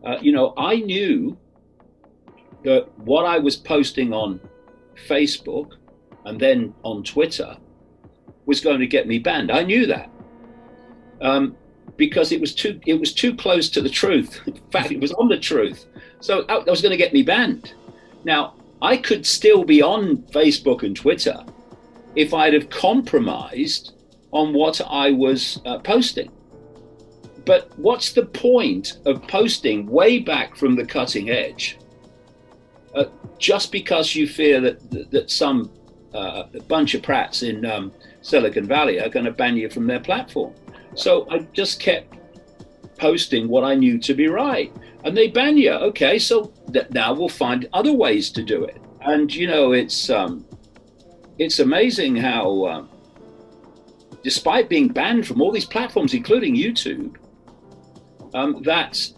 I knew that what I was posting on Facebook and then on Twitter was going to get me banned. I knew that because it was too close to the truth. In fact, it was on the truth, so that was going to get me banned. Now, I could still be on Facebook and Twitter if I'd have compromised on what I was posting. But what's the point of posting way back from the cutting edge just because you fear that some bunch of prats in Silicon Valley are going to ban you from their platform? So I just kept posting what I knew to be right, and they ban you. Okay, so now we'll find other ways to do it. And it's amazing how, despite being banned from all these platforms, including YouTube, that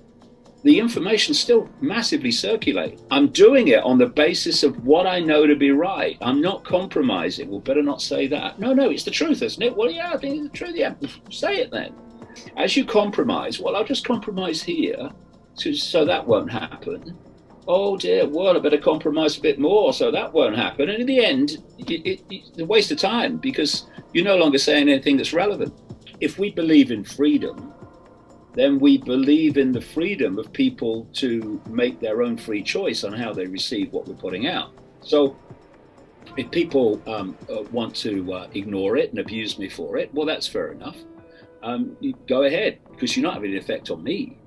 the information still massively circulates. I'm doing it on the basis of what I know to be right. I'm not compromising. Well, better not say that. No, it's the truth, isn't it? Well, yeah, I think it's the truth. Yeah, say it then. As you compromise, well, I'll just compromise here, so that won't happen. Oh dear, well, I better compromise a bit more, so that won't happen. And in the end, it's a waste of time because you're no longer saying anything that's relevant. If we believe in freedom, then we believe in the freedom of people to make their own free choice on how they receive what we're putting out. So if people want to ignore it and abuse me for it, well, that's fair enough. You go ahead, because you're not having an effect on me.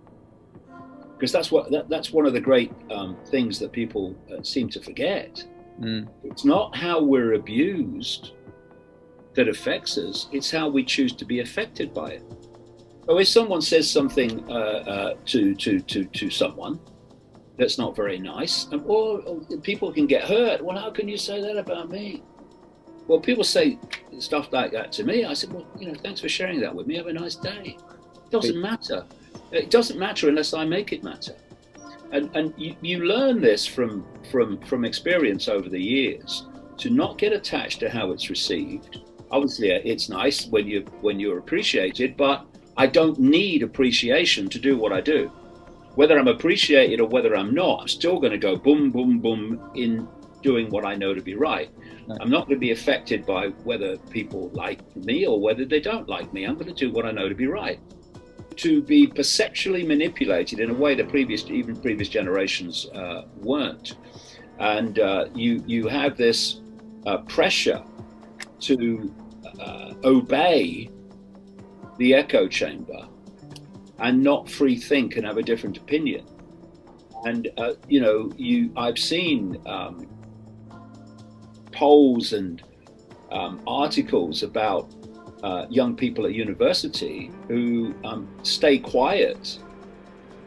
Because that's one of the great things that people seem to forget. It's not how we're abused that affects us, it's how we choose to be affected by it. So if someone says something to someone that's not very nice, and people can get hurt. Well, how can you say that about me? Well, people say stuff like that to me. I said, well, thanks for sharing that with me. Have a nice day. It doesn't matter. It doesn't matter unless I make it matter. And you learn this from experience over the years, to not get attached to how it's received. Obviously, it's nice when you're appreciated, but I don't need appreciation to do what I do. Whether I'm appreciated or whether I'm not, I'm still going to go boom, boom, boom in doing what I know to be right. I'm not going to be affected by whether people like me or whether they don't like me. I'm going to do what I know to be right. To be perceptually manipulated in a way that previous generations weren't. And you have this pressure to obey the echo chamber and not free think and have a different opinion. And I've seen polls and articles about young people at university who stay quiet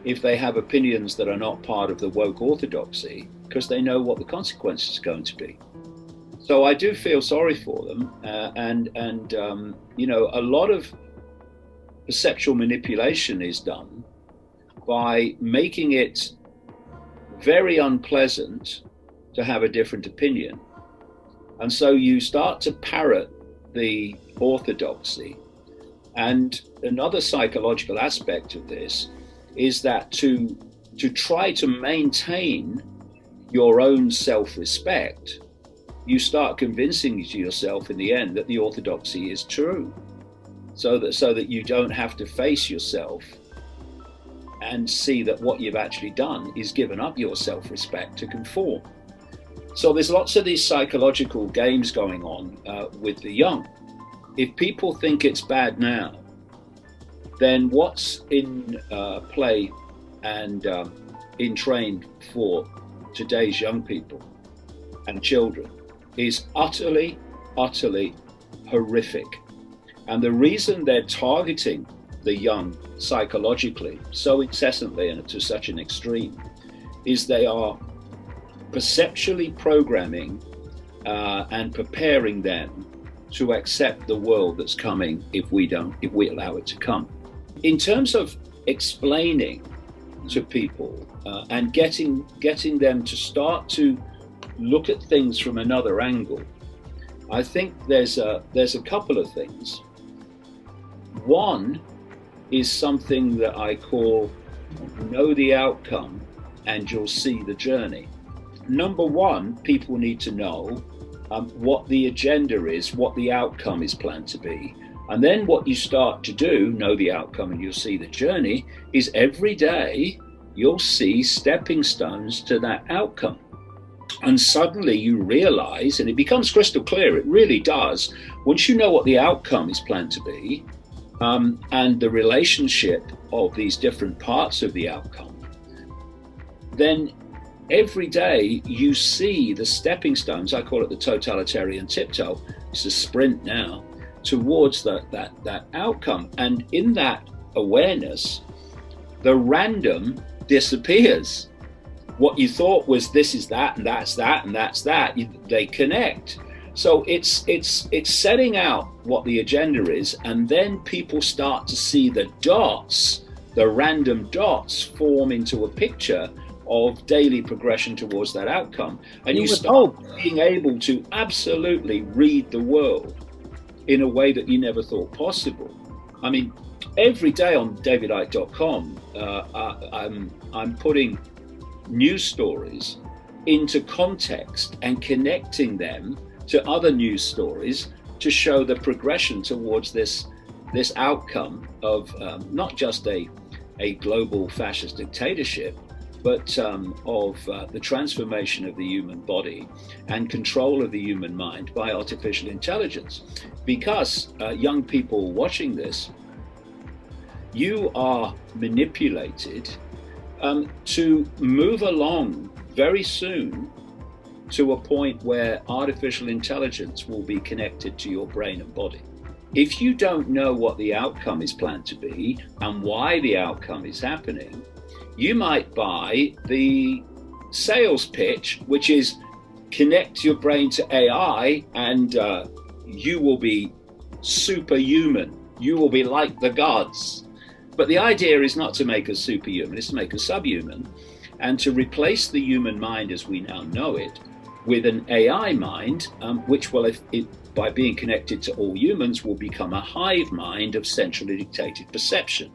if they have opinions that are not part of the woke orthodoxy, because they know what the consequences are going to be. So I do feel sorry for them, and a lot of perceptual manipulation is done by making it very unpleasant to have a different opinion. And so you start to parrot the orthodoxy. And another psychological aspect of this is that to try to maintain your own self-respect, you start convincing yourself in the end that the orthodoxy is true, so that you don't have to face yourself and see that what you've actually done is given up your self-respect to conform. So there's lots of these psychological games going on with the young. If people think it's bad now, then what's in play and in train for today's young people and children is utterly, utterly horrific. And the reason they're targeting the young psychologically so incessantly and to such an extreme is they are perceptually programming and preparing them to accept the world that's coming if we allow it to come. In terms of explaining to people and getting them to start to look at things from another angle, I think there's a couple of things. One is something that I call know the outcome, and you'll see the journey. Number one, people need to know what the agenda is, what the outcome is planned to be. And then what you start to do, know the outcome and you'll see the journey, is every day you'll see stepping stones to that outcome. And suddenly you realize, and it becomes crystal clear, it really does, once you know what the outcome is planned to be, and the relationship of these different parts of the outcome, then every day you see the stepping stones. I call it the totalitarian tiptoe. It's a sprint now towards that outcome. And in that awareness, the random disappears. What you thought was this is that, and that's that, and that's that, they connect. So it's setting out what the agenda is, and then people start to see the dots, the random dots form into a picture of daily progression towards that outcome. And you start being able to absolutely read the world in a way that you never thought possible. I mean, every day on davidicke.com, I'm putting news stories into context and connecting them to other news stories to show the progression towards this outcome of not just a global fascist dictatorship, but of the transformation of the human body and control of the human mind by artificial intelligence. Because young people watching this, you are manipulated to move along very soon to a point where artificial intelligence will be connected to your brain and body. If you don't know what the outcome is planned to be and why the outcome is happening, you might buy the sales pitch, which is connect your brain to AI and you will be superhuman. You will be like the gods. But the idea is not to make us superhuman, it's to make us subhuman and to replace the human mind as we now know it with an AI mind, which will, by being connected to all humans, will become a hive mind of centrally dictated perception.